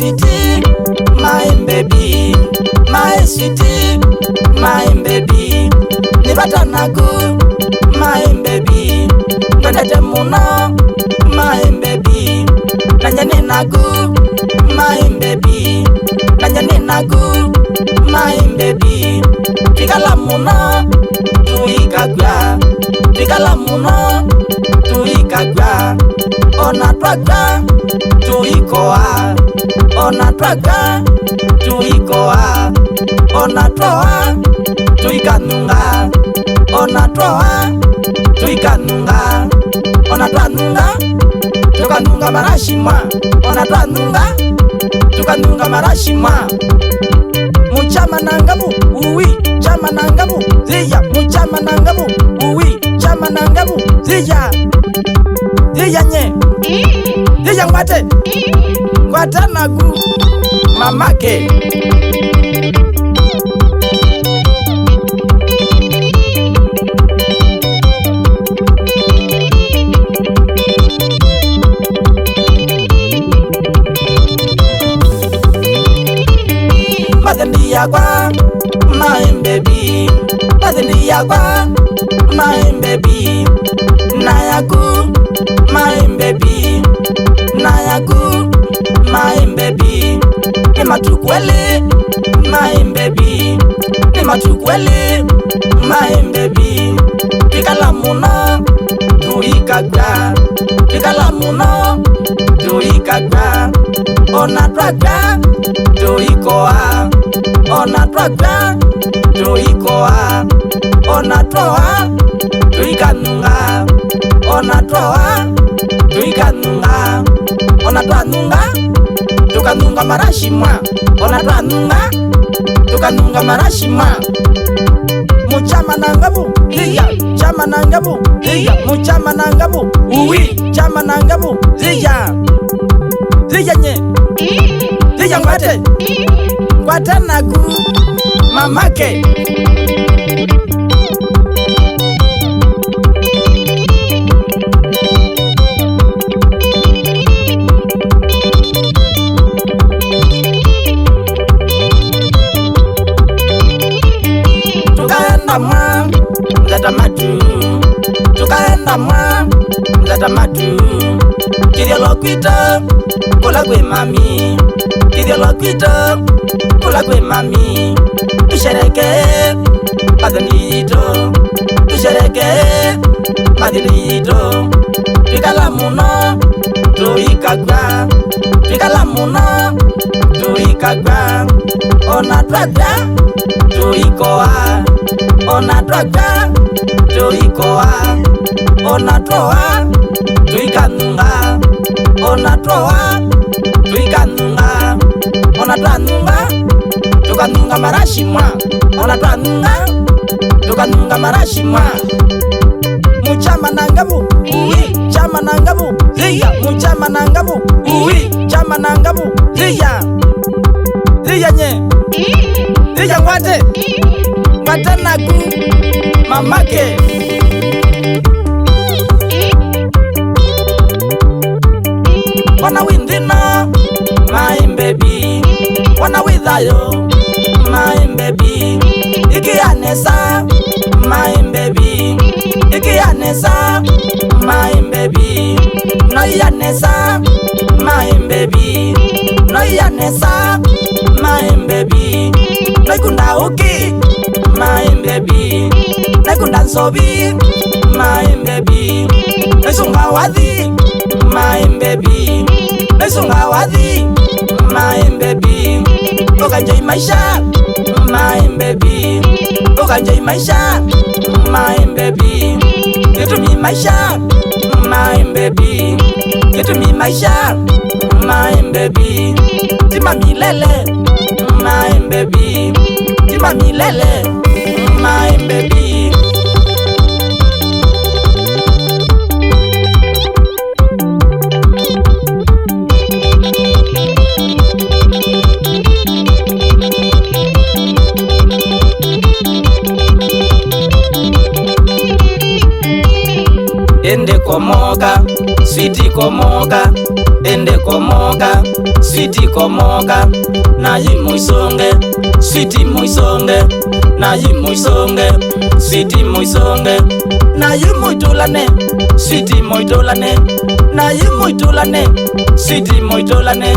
sweetie, my baby, my sweetie, my baby. Nibata nagu, my baby. Ngandete muno, my baby. Nanyane nagu, my baby. Nanyane nagu, my baby. Tigala muno, tuikagwa. Tigala muno, tuikagwa. Ona twaga, tuikoa. Ona twaga, tuikoa. Ona toa, tuikanunga. Ona toa, tuikanunga. Ona twanunga, tukanunga marashima. Ona twanunga, tukanunga marashima. Mukyama nangabu, uwi, kyama nangabu, ziya. Mukyama nangabu, uwi, kyama nangabu, ziya. Ziya nye, ziya ngwate, ngwata nagu, mamake. Mazendi yakwa, my baby. Mazendi yakwa, my baby. Nayaku, my baby. Nayaku, my baby. Nimatukwele, my baby. Nimatukwele, my baby. Tikala muno, tuikagwa. Tikala muno, tuikagwa. Ona twaga, tuikoa. Ona twaga, tuikoa. Ona toa, tuikanunga. Ona toa, tuikanunga. Ona twanunga, tukanunga marashima. Ona twanunga, tukanunga marashima. Mukyama nangabu, ziya. Kyama nangabu, ziya. Mukyama nangabu, uwi, kyama nangabu, ziya. Ziya nye, ziya ngwate, ngwata nagu, mamake. Tukaenda mwa, mzata matu. Tukaenda mwa, mzata matu. Kiriolo kwita, kola kwe mami. Kiriolo kwita, kola kwe mami. Tushereke, madinito. Tushereke, madinito. Tukala muno, tuikagwa. Tukala muno, tuikagwa. Ona twaga, tuikoa. Ona twaga, tuikoa. Ona toa, tuikanunga. Ona toa, tuikanunga. Ona twanunga, tukanunga marashima. Ona twanunga, tukanunga marashima. Mukyama nangabu, uwi, kyama nangabu, ziya. Mukyama nangabu, uwi, kyama nangabu, ziya. Ziya nye, ziya ngwate, ngwata nagu, mamake. Wana windina, my baby. Wana withayo, my baby. Ikianesa, my baby. Ikianesa, my baby. Noianesa, my baby. Noianesa, my baby. Noikunda uki, my baby. Noikunda nsobi, my baby. Noisunga wadhi, my baby. Noisunga wadhi, my baby. Ukanjoi maisha, my baby. Ukanjoi maisha, my baby. Yetumi maisha, my baby. Yetumi maisha, my baby. Tima milele, my baby. Tima milele, my baby. Ende komoga, sweetie komoga. Ende komoga. komoka, sweetie komoka, na yimuisonge, sweetie muisonge, na yimuisonge, sweetie muisonge, na yimuitulane, sweetie muitulane, na yimuitulane, sweetie muitulane,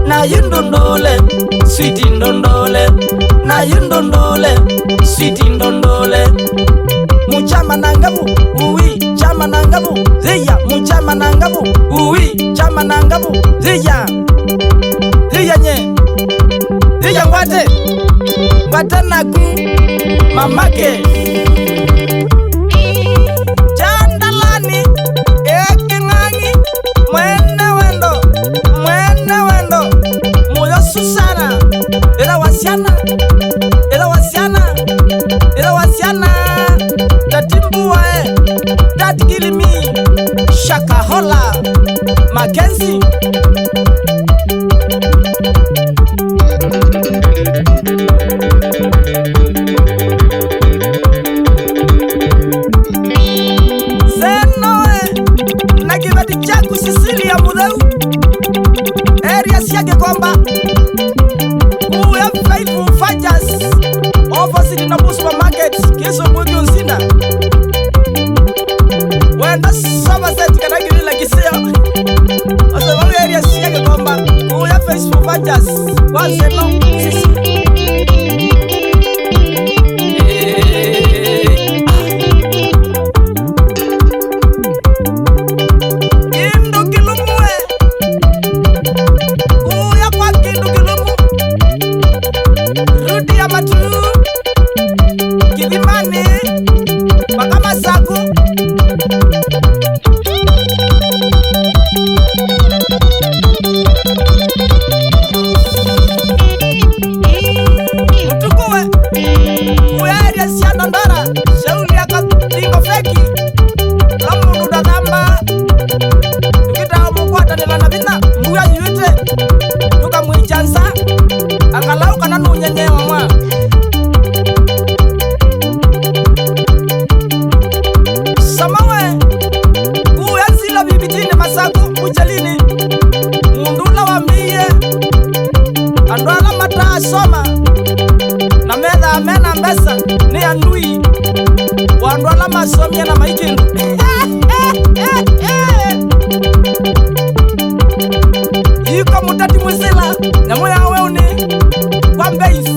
na yindondole, sweetie ndondole, na yindondole, sweetie ndondole. Mukyama na Ngevu, uwi chama na Ngevu, ziya Mukyama na Ngevu, uwi chama na Ngevu, ziya nye, ziya ngwate naku mamake. Chandalani eking'ang'i mwene wendo moyo Susana ila wasiana tatimbuae tatkilimi Shakahola Mackenzie. Zenoe nakibati chaku Sicilia mudeu area siage komba uya faithful fighters opposite na supermarket kiso mwegi unsina wenda Somerset kanagirila kisio asababu area siage komba uya faithful fighters kwa Zeno sisi soma na medha amena mbesa ni andui wandwala masomia na maikindu yiko mutati mwisila na moya weuni kwa mbeisi